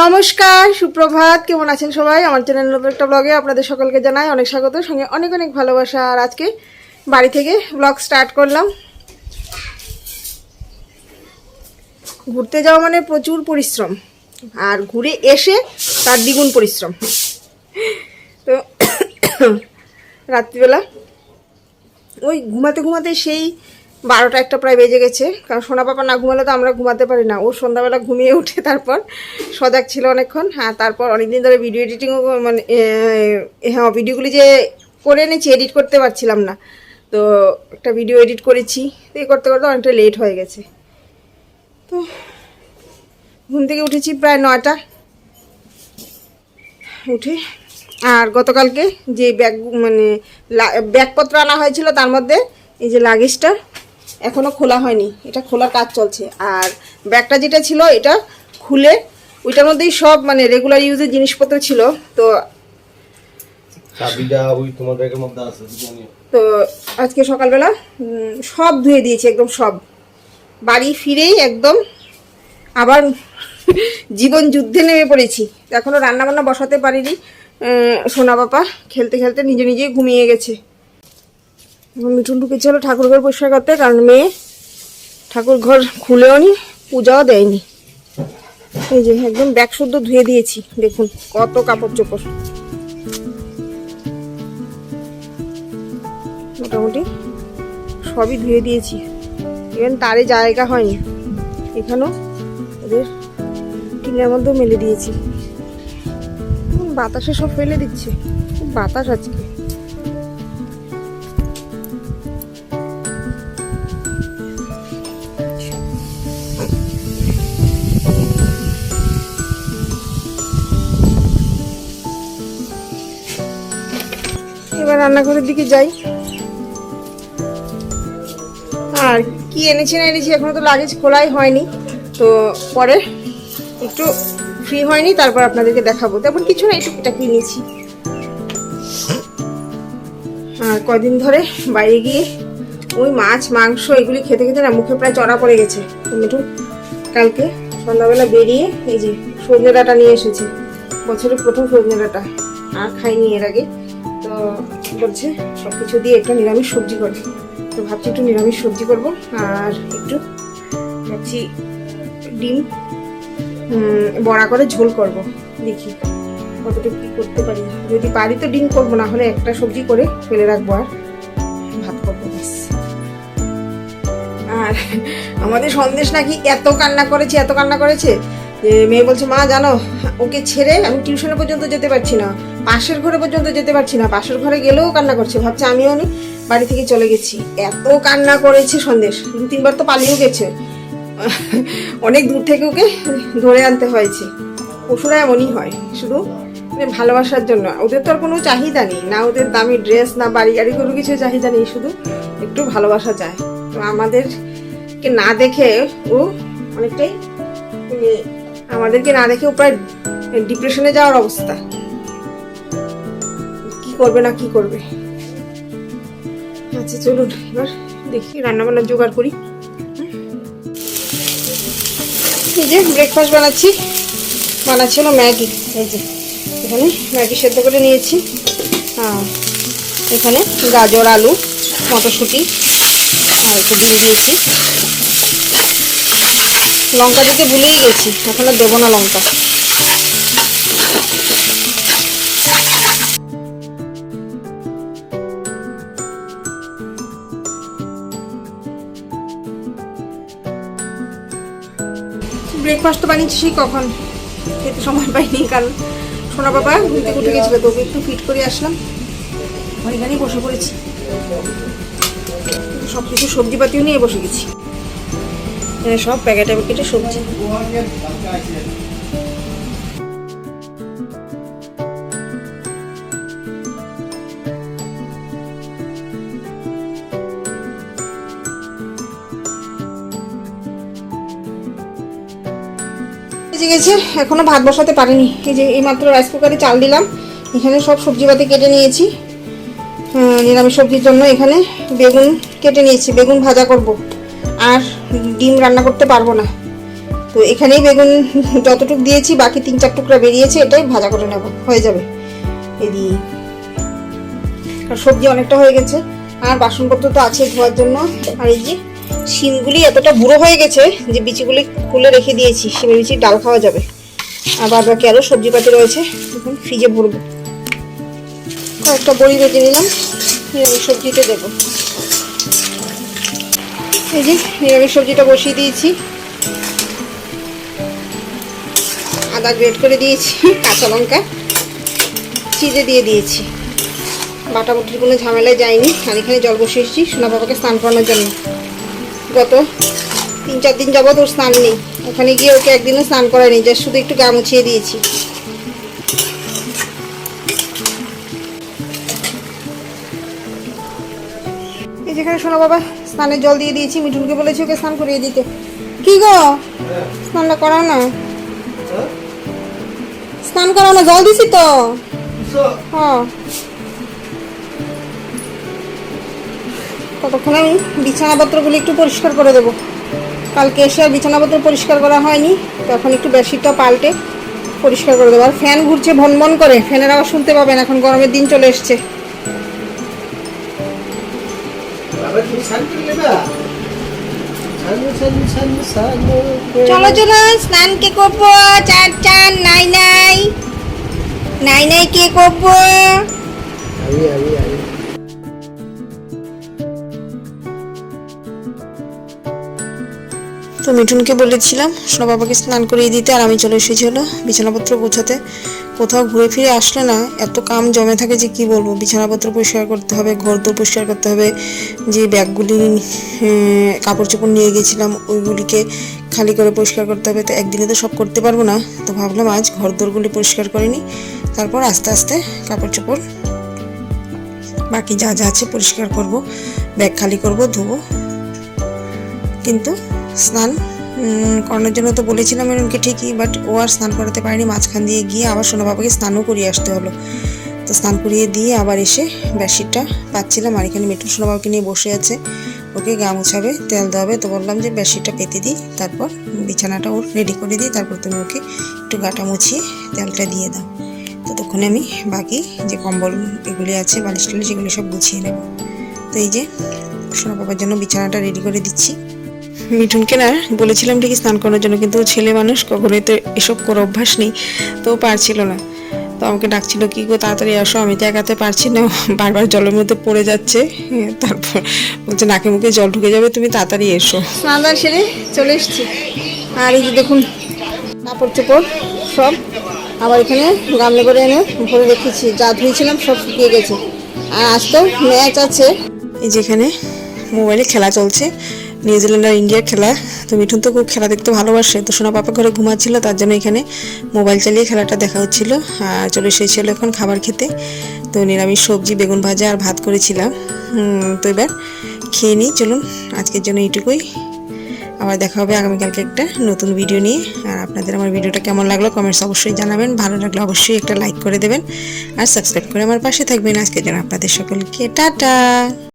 নমস্কার, সুপ্রভাত। কেমন আছেন সবাই? আমার চ্যানেল নতুন একটা ব্লগে আপনাদের সকলকে জানাই অনেক স্বাগত, সঙ্গে অনেক অনেক ভালোবাসা। আর আজকে বাড়ি থেকে ব্লগ স্টার্ট করলাম। ঘুরতে যাওয়া মানে প্রচুর পরিশ্রম, আর ঘুরে এসে তার দ্বিগুণ পরিশ্রম। তো রাত্রিবেলা ওই ঘুমাতে ঘুমাতে সেই 12টা 1টা প্রায় বেজে গেছে, কারণ সোনা পাপা না ঘুমালে তো আমরা ঘুমাতে পারি না। ও সন্ধ্যাবেলা ঘুমিয়ে উঠে তারপর সজাগ ছিল অনেকক্ষণ। হ্যাঁ, তারপর অনেকদিন ধরে ভিডিও এডিটিংও মানে হ্যাঁ, ভিডিওগুলি যে করে এনেছি, এডিট করতে পারছিলাম না। তো একটা ভিডিও এডিট করেছি, তো এই করতে করতে অনেকটা লেট হয়ে গেছে। তো ঘুম থেকে উঠেছি প্রায় 9টা উঠে। আর গতকালকে যে ব্যাগপত্র আনা হয়েছিল, তার মধ্যে এই যে লাগেজটা এখনও খোলা হয়নি, এটা খোলার কাজ চলছে। আর ব্যাগটা যেটা ছিল এটা খুলে ওইটার মধ্যেই সব রেগুলার ইউজের জিনিসপত্র ছিল। তো তো আজকে সকালবেলা সব ধুয়ে দিয়েছি, একদম সব। বাড়ি ফিরেই একদম আবার জীবন যুদ্ধে নেমে পড়েছি। এখনও রান্নাবান্না বসাতে পারিনি। সোনা বাবা খেলতে খেলতে নিজে নিজেই ঘুমিয়ে গেছে। মিঠুন ঢুকেছিল ঠাকুর ঘর পরিষ্কার করতে, কারণ মেয়ে ঠাকুর ঘর খুলেও নি, পূজাও দেয়নি। এই যে একদম ব্যাগ শুদ্ধ ধুয়ে দিয়েছি, দেখুন কত কাপড় চোপড়। মোটামুটি সবই ধুয়ে দিয়েছি, ইভেন তারে জায়গা হয়নি। এখানেও ওদের টিনের মধ্যেও মেলে দিয়েছি। বাতাসে সব ফেলে দিচ্ছে, খুব বাতাস আজকে। এবার রান্নাঘরের দিকে যাই। আর কি এনেছি না এনেছি এখনো তো লাগেজ খোলাই হয়নি, তো পরে একটু ফ্রি হয়নি, তারপর আপনাদেরকে দেখাবো। তেমন কিছু না, একটু এটা কিনেছি। আর কদিন ধরে বাইরে গিয়ে ওই মাছ মাংস এগুলি খেতে খেতে না মুখে প্রায় চড়া পড়ে গেছে। মিঠু কালকে সন্ধ্যাবেলা বেরিয়ে এই যে সজনে ডাঁটা নিয়ে এসেছে, বছরের প্রথম সজনে ডাঁটা, আর খাইনি এর আগে। তো বলছে সব কিছু দিয়ে একটা নিরামিষ সবজি করবে। তো ভাবছি একটু নিরামিষ সবজি করবো, আর একটু ভাবছি ডিম বড়া করে ঝোল করব। দেখি কতটুকু কি করতে পারি। যদি পারি তো ডিম করবো, না হলে একটা সবজি করে ফেলে রাখবো আর ভাত করবো ব্যাস। আর আমাদের সন্দেশ নাকি এত কান্না করেছে যে মেয়ে বলছে, মা জানো ওকে ছেড়ে আমি টিউশনে পর্যন্ত যেতে পারছি না, পাশের ঘরে পর্যন্ত যেতে পারছি না। পাশের ঘরে গেলেও কান্না করছে, ভাবছে আমিও বাড়ি থেকে চলে গেছি। এত কান্না করেছে সন্দেশ, 2-3 বার তো পালিয়েও গেছে। অনেক দূর থেকে ওকে ধরে আনতে হয়েছে। পশুরা এমনই হয়, শুধু ভালোবাসার জন্য। ওদের তো আর কোনো চাহিদা নেই, না ওদের দামি ড্রেস, না বাড়ি গাড়ি, কোনো কিছু চাহিদা নেই, শুধু একটু ভালোবাসা চায়। তো আমাদেরকে না দেখে ও অনেকটাই ও প্রায় ডিপ্রেশনে যাওয়ার অবস্থা। কি করবে না কি করবে। আচ্ছা চলুন এবার দেখি রান্নাবান্নার জোগাড় করি। এই যে ব্রেকফাস্ট বানাচ্ছি হলো ম্যাগি। এই যে এখানে ম্যাগি সেদ্ধ করে নিয়েছি। এখানে গাজর, আলু, মটরশুঁটি আর একটু ডিম দিয়েছি। লঙ্কা দিতে ভুলেই গেছি, এখন আর দেবো না লঙ্কা। ব্রেকফাস্ট তো বানিয়েছি সেই কখন, খেতে সময় পাইনি, কারণ সোনা বাবা ঘুম থেকে উঠে গেছিলো। তোকে একটু ফিট করে আসলাম, এখানেই বসে পড়েছি। সব কিছু সবজিপাতিও নিয়ে বসে গেছি, সব প্যাকেটে সবজি। বেজে গেছে, এখনো ভাত বসাতে পারিনি। এই যে এইমাত্র রাইস কুকারে চাল দিলাম। এখানে সব সবজিপাতি কেটে নিয়েছি নিরামিষ সবজির জন্য। এখানে বেগুন কেটে নিয়েছি, বেগুন ভাজা করব। আর ডিম রান্না করতে পারবো না, তো এখানেই বেগুন যতটুকু দিয়েছি বাকি 3-4 টুকরা বেরিয়েছে, এটাই ভাজা করে নেব, হয়ে যাবে এই দিয়ে। আর সবজি অনেকটা হয়ে গেছে, আর বাসনপত্র তো আছে ধোয়ার জন্য। আর এই যে শিমগুলি এতটা বুড়ো হয়ে গেছে যে বিচিগুলি খুলে রেখে দিয়েছি, শিমের বিচির ডাল খাওয়া যাবে। আর বাদ বাকি আরও সবজিপাতি রয়েছে, এখন ফ্রিজে ভরবো। কয়েকটা বড়ি বেজে নিলাম, নিরামিষ সবজিতে দেবো। এই যে নিরামিষ সবজিটা বসিয়ে দিয়েছি, আদা গ্রেট করে দিয়েছি, কাঁচা লঙ্কা চিড়ে দিয়ে দিয়েছি। বাটাবুটির কোনো ঝামেলায় যায়নি। আর এখানে জল বসিয়েছি সোনা বাবাকে স্নান করানোর জন্য। গত 3-4 দিন যাবৎ ওর স্নান নেই, ওখানে গিয়ে ওকে একদিনও স্নান করায়নি, যা শুধু একটু গা মুছিয়ে দিয়েছি। এই যেখানে সোনা বাবা স্নানের জল দিয়ে দিয়েছি, মিঠুনকে বলেছি ওকে স্নান করিয়ে দিতে। কি গো, স্নানটা করাও না, স্নান করাও না, জল দিছি তো। হ্যাঁ, ততক্ষণে আমি বিছানাপত্রগুলো একটু পরিষ্কার করে দেবো। কালকে এসে আর বিছানাপত্র পরিষ্কার করা হয়নি, তো এখন একটু বেডশিটটা পাল্টে পরিষ্কার করে দেবো। আর ফ্যান ঘুরছে ভন ভন করে, ফ্যানের আওয়াজ শুনতে পাবেন, এখন গরমের দিন চলে এসছে। চলো চলো স্নান কে করবো, চান চান নাই নাই নাই নাই কে করবো। তো মিঠুনকে বলেছিলাম সোনা বাবাকে স্নান করিয়ে দিতে, আর আমি চলে এসেছি হলো বিছানাপত্র গোছাতে। কোথাও ঘুরে ফিরে আসলে না এত কাম জমে থাকে যে কি বলবো। বিছানাপত্র পরিষ্কার করতে হবে, ঘরদোর পরিষ্কার করতে হবে, যে ব্যাগগুলি কাপড় চোপড় নিয়ে গেছিলাম ওইগুলিকে খালি করে পরিষ্কার করতে হবে। তো একদিনে তো সব করতে পারবো না, তো ভাবলাম আজ ঘরদোরগুলি পরিষ্কার করে নিই, তারপর আস্তে আস্তে কাপড় চোপড় বাকি যা যা আছে পরিষ্কার করব, ব্যাগ খালি করব, ধোবো। কিন্তু স্নান করানোর জন্য তো বলেছিলাম এরকমকে ঠিকই, বাট ও আর স্নান করাতে পারেনি। মাঝখান দিয়ে গিয়ে আবার সোনা বাবাকে স্নানও করিয়ে আসতে হলো। তো স্নান করিয়ে দিয়ে আবার এসে বেডশিটটা পাচ্ছিলাম, আর এখানে মিঠুন সোনা বাবাকে নিয়ে বসে আছে, ওকে গা মুছাবে, তেল দেওয়াবে। তো বললাম যে বেডশিটটা পেতে দিই, তারপর বিছানাটা ওর রেডি করে দিই, তারপর তুমি ওকে একটু গাটা মুছিয়ে তেলটা দিয়ে দাও। ততক্ষণে আমি বাকি যে কম্বল এগুলি আছে বালিশ টালিশ সেগুলি সব গুছিয়ে নেব। তো এই যে সোনা বাবার জন্য বিছানাটা রেডি করে দিচ্ছি। মিঠুনকে না বলেছিলাম ঠিকই স্নান করার জন্য, কিন্তু ছেলে মানুষ কখনোই তো এসব করে অভ্যাস নেই, তো পারছিল না। তো আমাকে ডাকছিল কি গো তাড়াতাড়ি আসো, আমি তো একাতে পারছি না, বারবার জলের মধ্যে পড়ে যাচ্ছে। তারপর বলছে নাকে মুখে জল ঢুকে যাবে, তুমি তাড়াতাড়ি এসো। স্নান সেরে চলে এসছি, আর এই যে দেখুন কাপড় চোপড় সব আবার এখানে গামলা করে এনে ভরে রেখেছি, যা ধুয়েছিলাম সব শুকিয়ে গেছে। আর আজ তো ম্যাচ আছে, এই যেখানে মোবাইলে খেলা চলছে, নিউজিল্যান্ড আর ইন্ডিয়ার খেলা। তো মিঠুন তো খুব খেলা দেখতে ভালোবাসে, তো সোনা পাপা ঘরে ঘুমাচ্ছিল, তার জন্য এখানে মোবাইল চালিয়ে খেলাটা দেখা হচ্ছিল। আর চলে এসেছিল এখন খাবার খেতে। তো নিরামিষ সবজি, বেগুন ভাজা আর ভাত করেছিলাম। তো এবার খেয়ে নিই, চলুন আজকের জন্য এইটুকুই। আবার দেখা হবে আগামীকালকে একটা নতুন ভিডিও নিয়ে। আর আপনাদের আমার ভিডিওটা কেমন লাগলো কমেন্টস অবশ্যই জানাবেন, ভালো লাগলে অবশ্যই একটা লাইক করে দেবেন, আর সাবস্ক্রাইব করে আমার পাশে থাকবেন। আজকের জন্য আপনাদের সকলকে টাটা।